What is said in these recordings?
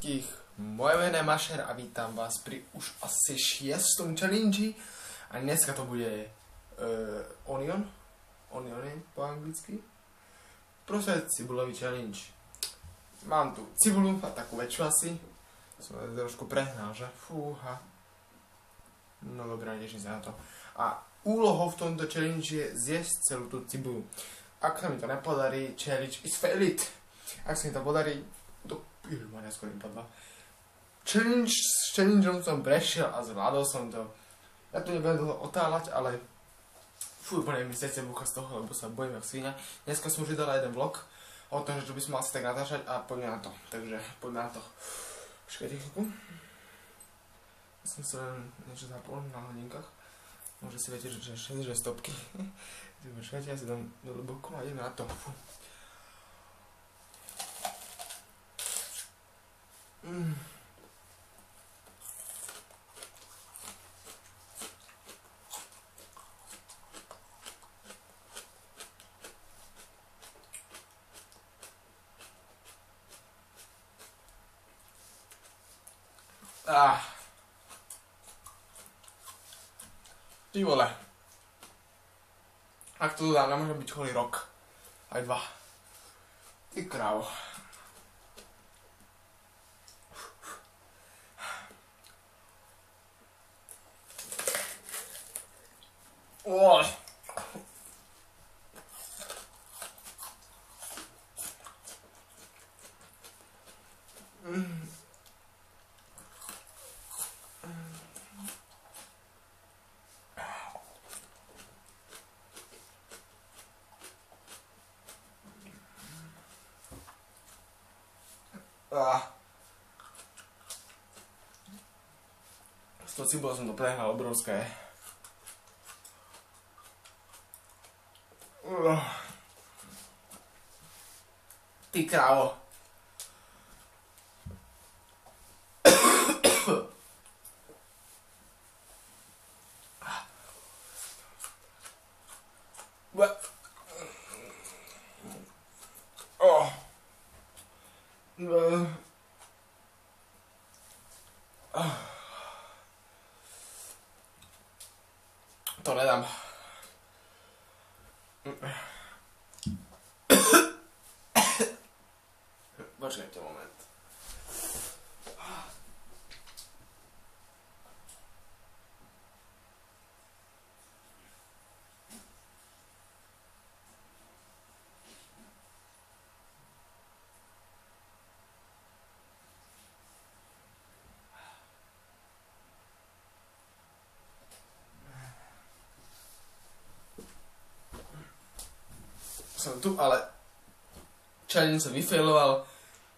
všetkých, moje meno je Mašer a vítam vás pri už asi 6. challenge a dneska to bude onion po anglicky, proste cibulový challenge. Mám tu cibulu a takú väčšiu asi, som trošku prehnal, že? Fúha. No dobré, teším sa na to. A úlohou v tomto challenge je zjesť celú tú cibulu. Ak sa mi to nepodarí, challenge is failed. Ak sa mi to podarí, Ježišmaria, skôr mi padla. S challengeom som prešiel a zvládol som to. Ja tu nebudem dlho otáľať, ale úplne mi srdce búcha z toho, lebo sa bojím jak svíňa. Dneska som už vydala jeden vlog o tom, že by som mal asi tak natáčať a poďme na to. Takže poďme na to. Počkajte chvíľku. Ja som si len niečo zapol na hodinkách. Môže si viete, že stopky. Počkajte, ja si dám do boku a ideme na to. Ty vole. Ak to dodám, nemôže byť celý rok. Aj 2. Ty krávo. S tou cibulou som to prehnal obrovské. Ty krávo. To nedám. Počkajte moment. Som tu, ale challenge som vyfailoval,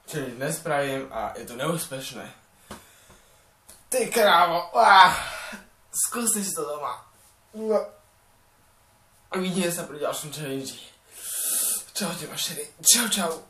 challenge nespravím a je to neúspešné. Ty krávo, skúste si to doma. A vidíme sa pri ďalšom challenge. Čaute mašeri, čau.